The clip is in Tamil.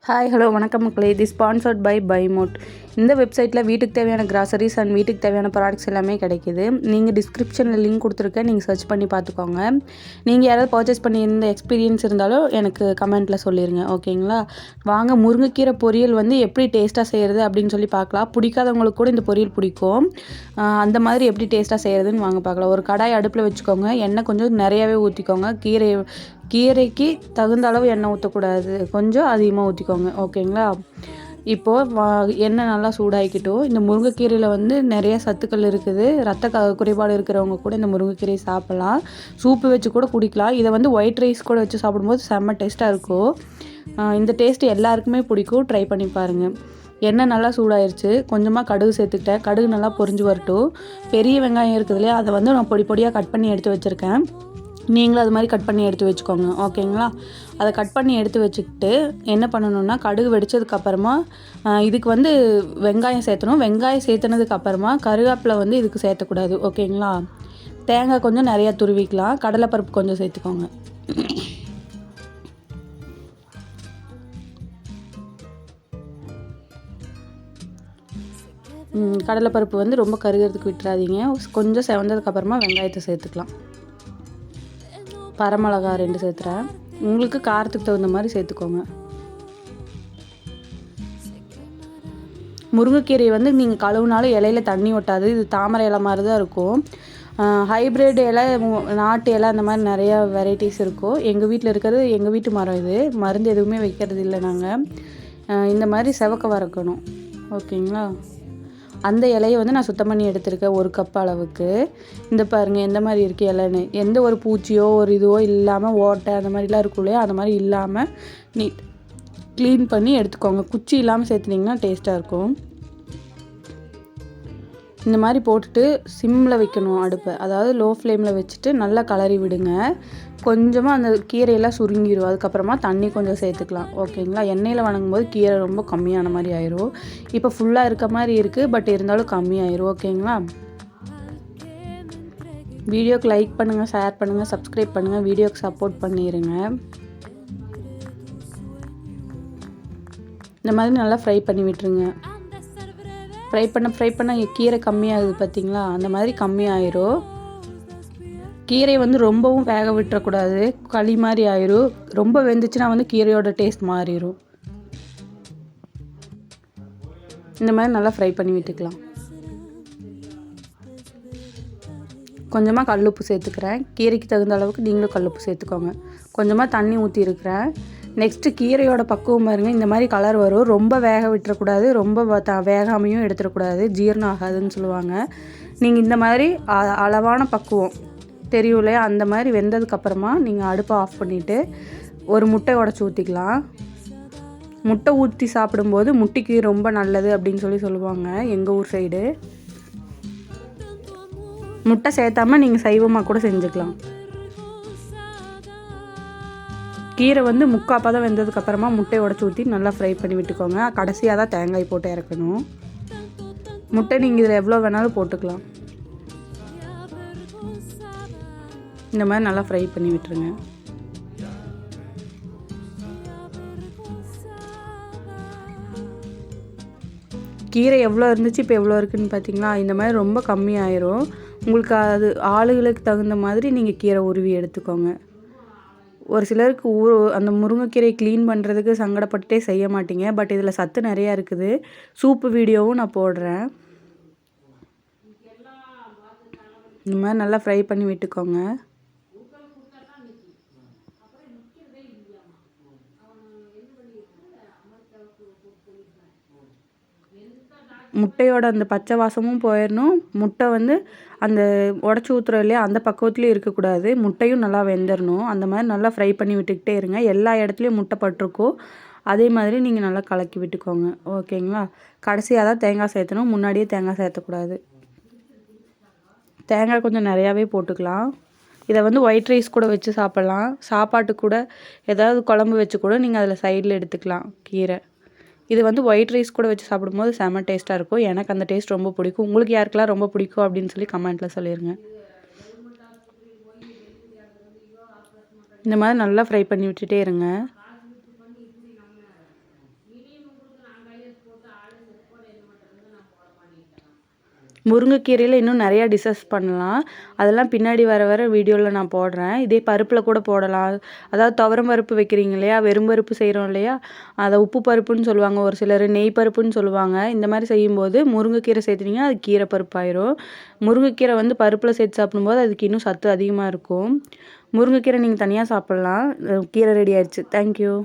ஹாய் ஹலோ வணக்கம் மக்களே. இது ஸ்பான்சர்ட் பை பைமோட். இந்த வெப்சைட்டில் வீட்டுக்கு தேவையான கிராசரிஸ் அண்ட் வீட்டுக்கு தேவையான ப்ராடக்ட்ஸ் எல்லாமே கிடைக்கிது. நீங்கள் டிஸ்கிரிப்ஷனில் லிங்க் கொடுத்துருக்கேன், நீங்கள் சர்ச் பண்ணி பார்த்துக்கோங்க. நீங்கள் யாராவது பர்ச்சேஸ் பண்ணி இந்த எக்ஸ்பீரியன்ஸ் இருந்தாலும் எனக்கு கமெண்ட்டில் சொல்லிடுங்க, ஓகேங்களா? வாங்க, முருங்கைக்கீரை பொரியல் வந்து எப்படி டேஸ்ட்டாக செய்கிறது அப்படின்னு சொல்லி பார்க்கலாம். பிடிக்காதவங்களுக்கு கூட இந்த பொரியல் பிடிக்கும். அந்த மாதிரி எப்படி டேஸ்ட்டாக செய்கிறதுன்னு வாங்க பார்க்கலாம். ஒரு கடாய் அடுப்பில் வச்சுக்கோங்க. எண்ணெய் கொஞ்சம் நிறையாவே ஊற்றிக்கோங்க. கீரைக்கு தகுந்த அளவு எண்ணெய் ஊற்றக்கூடாது, கொஞ்சம் அதிகமாக ஊற்றிக்கோங்க, ஓகேங்களா? இப்போது எண்ணெய் நல்லா சூடாகிக்கிட்டும். இந்த முருங்கைக்கீரையில் வந்து நிறைய சத்துக்கள் இருக்குது. ரத்த குறைபாடு இருக்கிறவங்க கூட இந்த முருங்கைக்கீரையை சாப்பிட்லாம். சூப்பு வச்சு கூட குடிக்கலாம். இதை வந்து ஒயிட் ரைஸ் கூட வச்சு சாப்பிடும்போது செம்ம டேஸ்ட்டாக இருக்கும். இந்த டேஸ்ட்டு எல்லாருக்குமே பிடிக்கும். ட்ரை பண்ணி பாருங்கள். எண்ணெய் நல்லா சூடாயிருச்சு. கொஞ்சமாக கடுகு சேர்த்துக்கிட்டேன். கடுகு நல்லா பொரிஞ்சு வரட்டும். பெரிய வெங்காயம் இருக்குது இல்லையா, அதை வந்து நான் பொடி பொடியாக கட் பண்ணி எடுத்து வச்சுருக்கேன். நீங்களும் அது மாதிரி கட் பண்ணி எடுத்து வச்சுக்கோங்க, ஓகேங்களா? அதை கட் பண்ணி எடுத்து வச்சுக்கிட்டு என்ன பண்ணணுன்னா, கடுகு வெடித்ததுக்கப்புறமா இதுக்கு வந்து வெங்காயம் சேர்த்தணும். வெங்காயம் சேர்த்துனதுக்கப்புறமா கருவேப்பிலை வந்து இதுக்கு சேர்த்தக்கூடாது, ஓகேங்களா? தேங்காய் கொஞ்சம் நிறையா துருவிக்கலாம். கடலைப்பருப்பு கொஞ்சம் சேர்த்துக்கோங்க. கடலைப்பருப்பு வந்து ரொம்ப கருகிறதுக்கு விட்டுறாதீங்க. கொஞ்சம் செவந்ததுக்கப்புறமா வெங்காயத்தை சேர்த்துக்கலாம். பரமிளகா 2 சேர்த்துறேன். உங்களுக்கு காரத்துக்கு தகுந்த மாதிரி சேர்த்துக்கோங்க. முருங்கைக்கீரை வந்து நீங்கள் கழுவுனாலும் இலையில தண்ணி ஒட்டாது. இது தாமரை இலை மாதிரி தான் இருக்கும். ஹைப்ரிட் இலை, நாட்டு இலை, அந்த மாதிரி நிறையா வெரைட்டிஸ் இருக்கும். எங்கள் வீட்டில் இருக்கிறது எங்கள் வீட்டு மரம். இது மருந்து எதுவுமே வைக்கிறது இல்லை. நாங்கள் இந்த மாதிரி செவக்க வறுக்கணும், ஓகேங்களா? அந்த இலையை வந்து நான் சுத்தம் பண்ணி எடுத்திருக்கேன், 1 கப் அளவுக்கு. இந்த பாருங்கள் எந்த மாதிரி இருக்குது இலைன்னு. எந்த ஒரு பூச்சியோ ஒரு இதுவோ இல்லாமல், ஓட்டை அந்த மாதிரிலாம் இருக்கும் இல்லையா, அந்த மாதிரி இல்லாமல் நீட் க்ளீன் பண்ணி எடுத்துக்கோங்க. குச்சி இல்லாமல் சேர்த்துனிங்கன்னா டேஸ்ட்டாக இருக்கும். இந்த மாதிரி போட்டுட்டு சிம்மில் வைக்கணும் அடுப்பை. அதாவது லோ ஃப்ளேமில் வச்சுட்டு நல்லா கலரி விடுங்க. கொஞ்சமாக அந்த கீரையெல்லாம் சுருங்கிடும். அதுக்கப்புறமா தண்ணி கொஞ்சம் சேர்த்துக்கலாம், ஓகேங்களா? எண்ணெயில் வணங்கும் போது கீரை ரொம்ப கம்மியான மாதிரி ஆயிரும். இப்போ ஃபுல்லாக இருக்க மாதிரி இருக்குது, பட் இருந்தாலும் கம்மியாயிரும், ஓகேங்களா? வீடியோக்கு லைக் பண்ணுங்கள், ஷேர் பண்ணுங்கள், சப்ஸ்கிரைப் பண்ணுங்கள். வீடியோக்கு சப்போர்ட் பண்ணிடுங்க. இந்த மாதிரி நல்லா ஃப்ரை பண்ணி விட்டுருங்க. ஃப்ரை பண்ண கீரை கம்மியாகுது பார்த்தீங்களா? அந்த மாதிரி கம்மியாயிரும். கீரை வந்து ரொம்பவும் வேக விட்டுறக்கூடாது, களி மாதிரி ஆயிரும். ரொம்ப வெந்துச்சுன்னா வந்து கீரையோட டேஸ்ட் மாறிடும். இந்த மாதிரி நல்லா ஃப்ரை பண்ணி விட்டுக்கலாம். கொஞ்சமாக கல்லுப்பு சேர்த்துக்கிறேன். கீரைக்கு தகுந்த அளவுக்கு நீங்களும் கல்லுப்பு சேர்த்துக்கோங்க. கொஞ்சமாக தண்ணி ஊற்றிருக்கிறேன். நெக்ஸ்ட்டு கீரையோட பக்குவம் பாருங்கள். இந்த மாதிரி கலர் வரும். ரொம்ப வேக விட்டுறக்கூடாது, ரொம்ப வேகாமையும் எடுத்துடக்கூடாது, ஜீரணம் ஆகாதுன்னு சொல்லுவாங்க. நீங்கள் இந்த மாதிரி அளவான பக்குவம் தெரியும் இல்லையா, அந்த மாதிரி வெந்ததுக்கப்புறமா நீங்கள் அடுப்பை ஆஃப் பண்ணிவிட்டு ஒரு முட்டை உடச்சி ஊற்றிக்கலாம். முட்டை ஊற்றி சாப்பிடும்போது முட்டைக்கு ரொம்ப நல்லது அப்படின்னு சொல்லுவாங்க எங்கள் ஊர் சைடு. முட்டை சேர்த்தாமல் நீங்கள் சைவமாக கூட செஞ்சுக்கலாம். கீரை வந்து முக்கால் வெந்ததுக்கப்புறமா முட்டையை உடச்சி ஊற்றி நல்லா ஃப்ரை பண்ணி விட்டுக்கோங்க. கடைசியாக தான் தேங்காய் போட்டு இறக்கணும். முட்டை நீங்கள் இதில் எவ்வளோ வேணாலும் போட்டுக்கலாம். இந்த மாதிரி நல்லா ஃப்ரை பண்ணி விட்டுருங்க. கீரை எவ்வளோ இருந்துச்சு, இப்போ எவ்வளோ இருக்குதுன்னு பார்த்தீங்களா? இந்த மாதிரி ரொம்ப கம்மியாயிரும். உங்களுக்கு அது ஆளுகளுக்கு தகுந்த மாதிரி நீங்கள் கீரை உருவி எடுத்துக்கோங்க. ஒரு சிலருக்கு அந்த முருங்கைக்கீரை க்ளீன் பண்ணுறதுக்கு சங்கடப்பட்டுட்டே செய்ய மாட்டீங்க. பட் இதில் சத்து நிறையா இருக்குது. சூப்பு வீடியோவும் நான் போடுறேன். இந்த மாதிரி நல்லா ஃப்ரை பண்ணி விட்டுக்கோங்க. முட்டையோட அந்த பச்சை வாசமும் போயிடணும். முட்டை வந்து அந்த உடச்சி ஊற்றுறோம் இல்லையா, அந்த பக்குவத்துலேயும் இருக்கக்கூடாது. முட்டையும் நல்லா வெந்துடணும். அந்த மாதிரி நல்லா ஃப்ரை பண்ணி விட்டுக்கிட்டே இருங்க. எல்லா இடத்துலையும் முட்டை பட்டிருக்கும். அதே மாதிரி நீங்கள் நல்லா கலக்கி விட்டுக்கோங்க, ஓகேங்களா? கடைசியாக தான் தேங்காய் சேர்த்தணும், முன்னாடியே தேங்காய் சேர்த்தக்கூடாது. தேங்காய் கொஞ்சம் நிறையாவே போட்டுக்கலாம். இதை வந்து ஒயிட் ரைஸ் கூட வச்சு சாப்பிட்லாம். சாப்பாட்டு கூட ஏதாவது குழம்பு வச்சு கூட நீங்கள் அதில் சைடில் எடுத்துக்கலாம் கீரை. இது வந்து ஒயிட் ரைஸ் கூட வச்சு சாப்பிடும்போது செம்ம டேஸ்ட்டாக இருக்கும். எனக்கு அந்த டேஸ்ட் ரொம்ப பிடிக்கும். உங்களுக்கு யாருக்கெல்லாம் ரொம்ப பிடிக்கும் அப்படின்னு சொல்லி கமெண்ட்டில் சொல்லிடுங்க. இந்த மாதிரி நல்லா ஃப்ரை பண்ணி விட்டுட்டே இருங்க. முருங்கைக்கீரையில் இன்னும் நிறையா டிஷ்ஷஸ் பண்ணலாம். அதெல்லாம் பின்னாடி வர வீடியோவில் நான் போடுறேன். இதே பருப்பில் கூட போடலாம். அதாவது துவரம் பருப்பு வைக்கிறீங்க இல்லையா, வெறும் பருப்பு செய்கிறோம் இல்லையா, அதை உப்பு பருப்புன்னு சொல்லுவாங்க, ஒரு சிலர் நெய் பருப்புன்னு சொல்லுவாங்க. இந்த மாதிரி செய்யும்போது முருங்கைக்கீரை சேர்த்துட்டிங்கன்னா அது கீரை பருப்பாயிரும். முருங்கைக்கீரை வந்து பருப்பில் சேர்த்து சாப்பிடும்போது அதுக்கு இன்னும் சத்து அதிகமாக இருக்கும். முருங்கைக்கீரை நீங்கள் தனியாக சாப்பிட்லாம். கீரை ரெடி ஆயிடுச்சு. தேங்க்யூ.